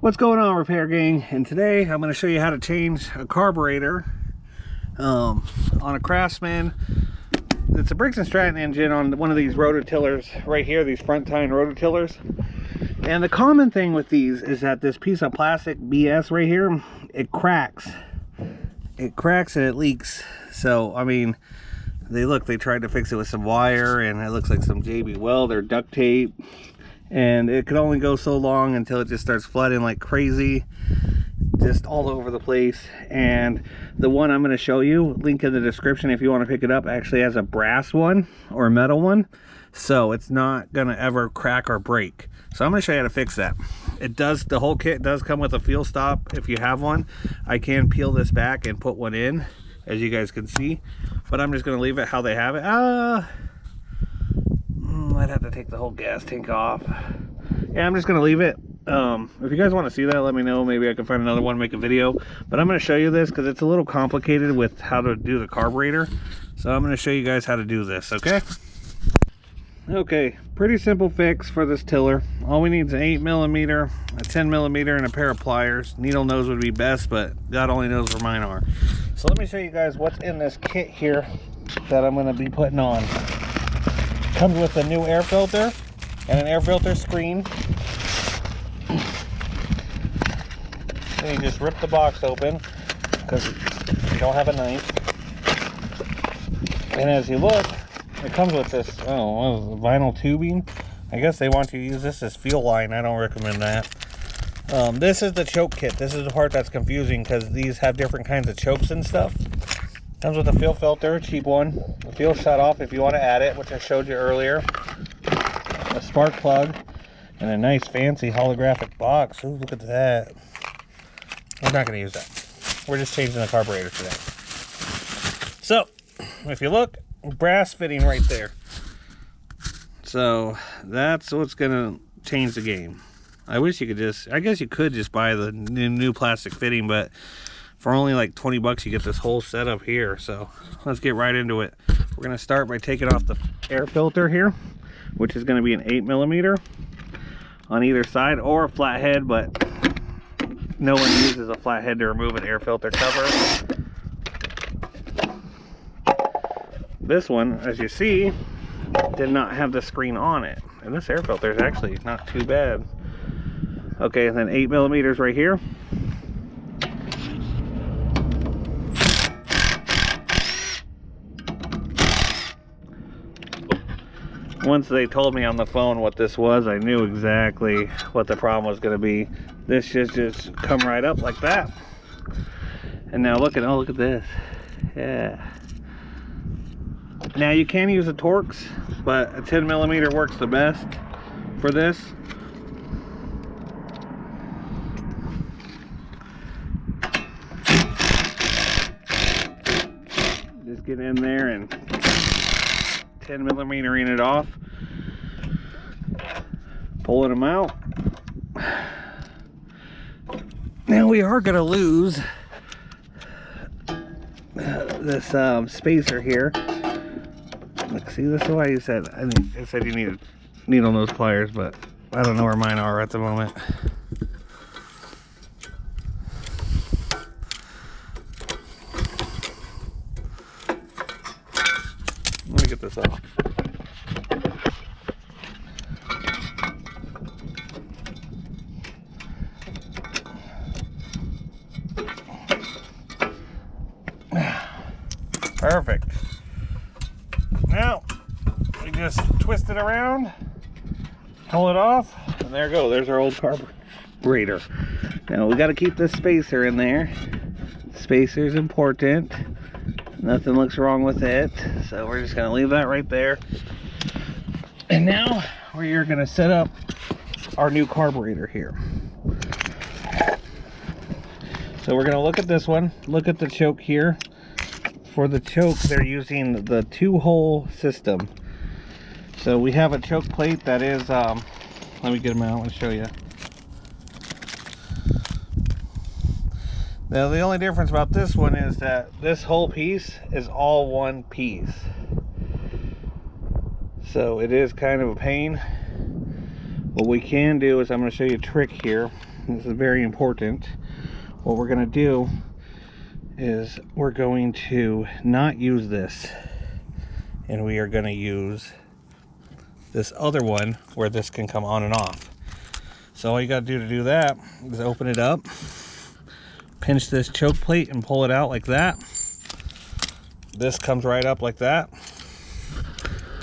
What's going on, repair gang? And today I'm going to show you how to change a carburetor on a Craftsman. It's a Briggs and Stratton engine on one of these rototillers right here, these front tine rototillers. And the common thing with these is that this piece of plastic BS right here, it cracks. It cracks and it leaks. So I mean, they tried to fix it with some wire, and it looks like some JB Weld or duct tape. And it could only go so long until it just starts flooding like crazy, just all over the place. And the one I'm going to show you, link in the description if you want to pick it up, actually has a brass one or a metal one, so it's not going to ever crack or break. So I'm going to show you how to fix that. It does, the whole kit does come with a fuel stop if you have one. I can peel this back and put one in, as you guys can see, but I'm just going to leave it how they have it. I'd have to take the whole gas tank off. Yeah, I'm just gonna leave it. If you guys want to see that, let me know. Maybe I can find another one, make a video. But I'm going to show you this because it's a little complicated with how to do the carburetor. So I'm going to show you guys how to do this, okay? Okay, pretty simple fix for this tiller. All we need is an 8mm, a 10mm, and a pair of pliers. Needle nose would be best, but God only knows where mine are. So let me show you guys what's in this kit here that I'm going to be putting on. Comes with a new air filter and an air filter screen. Then you just rip the box open because you don't have a knife. And as you look, it comes with this vinyl tubing. I guess they want you to use this as fuel line. I don't recommend that. This is the choke kit. This is the part that's confusing because these have different kinds of chokes and stuff. Comes with a fuel filter, cheap one, a fuel shut off if you want to add it, which I showed you earlier, a spark plug, and a nice fancy holographic box. Ooh, look at that. We're not going to use that. We're just changing the carburetor today. So, if you look, brass fitting right there. So, that's what's going to change the game. I wish you could just, I guess you could just buy the new plastic fitting, but for only like 20 bucks you get this whole setup here. So let's get right into it. We're going to start by taking off the air filter here, which is going to be an 8mm on either side, or a flathead, but no one uses a flathead to remove an air filter cover. This one, as you see, did not have the screen on it, and this air filter is actually not too bad. Okay, and then 8mm right here. Once they told me on the phone what this was, I knew exactly what the problem was going to be. This should just come right up like that. And now look at this. Yeah. Now you can use a Torx, but a 10mm works the best for this. Just get in there and 10mm it off, pulling them out. Now we are going to lose this spacer here. Look, see, this is why you said, I said you needed needle nose pliers, but I don't know where mine are at the moment. Let me get this off. Perfect. Now we just twist it around, pull it off, and there we go. There's our old carburetor. Now we got to keep this spacer in there. Spacer's important. Nothing looks wrong with it, so we're just going to leave that right there. And now we're going to set up our new carburetor here. So we're going to look at this one, look at the choke here. For the choke, they're using the 2-hole system. So we have a choke plate that is, let me get them out and show you. Now the only difference about this one is that this whole piece is all one piece. So it is kind of a pain. What we can do is, I'm going to show you a trick here. this is very important. What we're going to do is we're going to not use this, and we are going to use this other one where this can come on and off. So all you got to do that is open it up, pinch this choke plate and pull it out like that. This comes right up like that.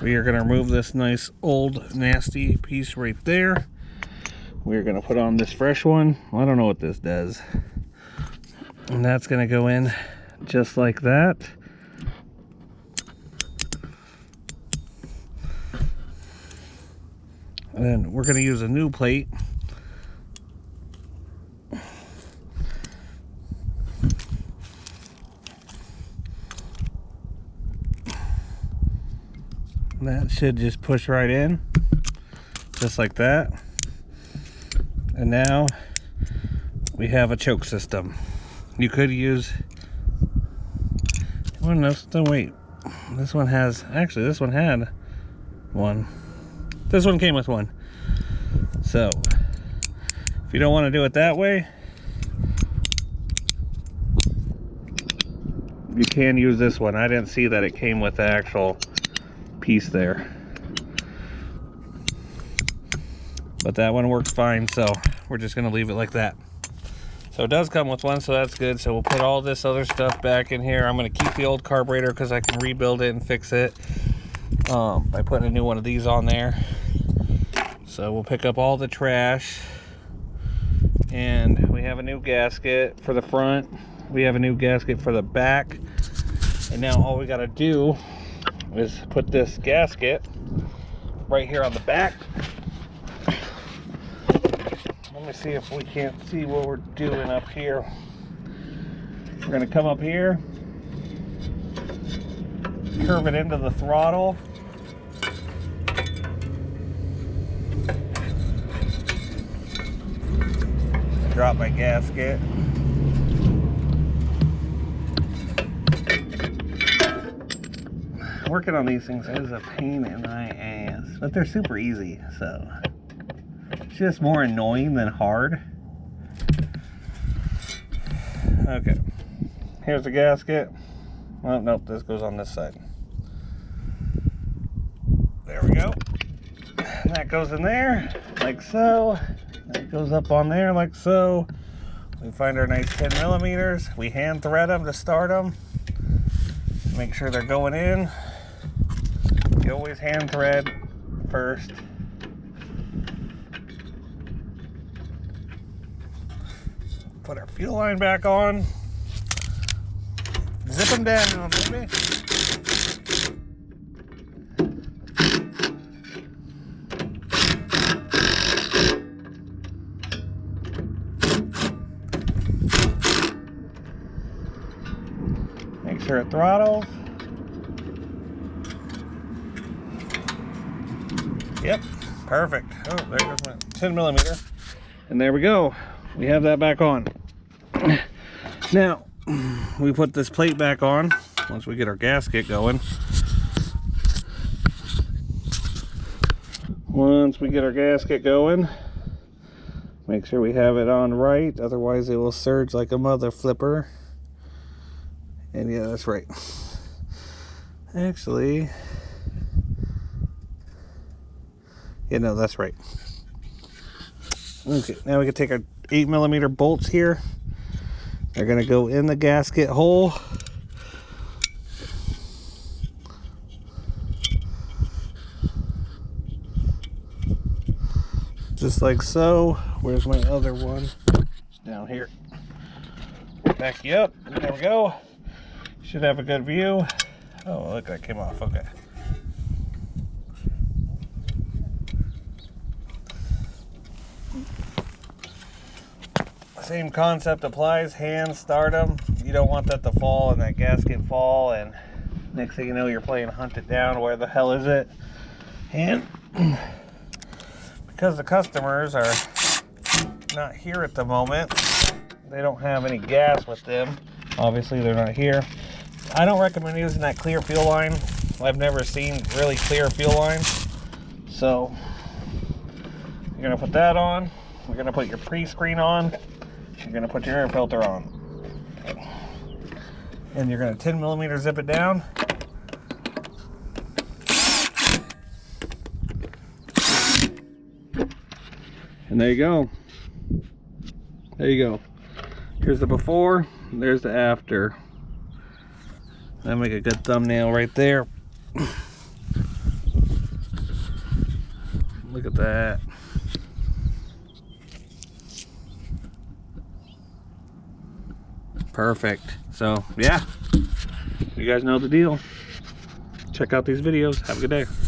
We are going to remove this nice old nasty piece right there. We're going to put on this fresh one. I don't know what this does. And that's going to go in just like that. And then we're going to use a new plate. That should just push right in, just like that. And now we have a choke system. You could use, oh no, wait, this one has, actually this one had one. This one came with one. So if you don't want to do it that way, you can use this one. I didn't see that it came with the actual piece there, but that one worked fine, so we're just going to leave it like that. So it does come with one, so that's good. So we'll put all this other stuff back in here. I'm going to keep the old carburetor because I can rebuild it and fix it by putting a new one of these on there. So we'll pick up all the trash, and we have a new gasket for the front, we have a new gasket for the back, and now all we got to do is put this gasket right here on the back. Let me see if we can't see what we're doing up here. We're going to come up here, curve it into the throttle, drop my gasket. Working on these things is a pain in my ass, but they're super easy, so it's just more annoying than hard. Okay, here's the gasket. Oh nope, this goes on this side. There we go. That goes in there like so. That goes up on there like so. We find our nice 10 millimeters. We hand thread them to start them. Make sure they're going in. You always hand thread first. Put our fuel line back on. Zip them down, baby. Make sure it throttles. Yep, perfect. Oh, there goes my 10 millimeter. And there we go. We have that back on. Now, we put this plate back on once we get our gasket going. Once we get our gasket going, make sure we have it on right, otherwise it will surge like a mother flipper. And yeah, that's right. Actually, yeah, no, that's right. Okay, now we can take our 8 millimeter bolts here. They're gonna go in the gasket hole. Just like so. Where's my other one? It's down here. Back you up. There we go. Should have a good view. Oh, look, that came off. Okay. Same concept applies. Hand start them. You don't want that to fall and that gasket fall, and next thing you know, you're playing hunt it down. Where the hell is it? And because the customers are not here at the moment, they don't have any gas with them. Obviously, they're not here. I don't recommend using that clear fuel line. I've never seen really clear fuel lines. So you're gonna put that on. We're gonna put your pre-screen on. You're gonna put your air filter on. And you're gonna 10mm zip it down. And there you go. There you go. Here's the before, there's the after. That'll make a good thumbnail right there. Look at that. Perfect. So yeah, you guys know the deal. Check out these videos. Have a good day.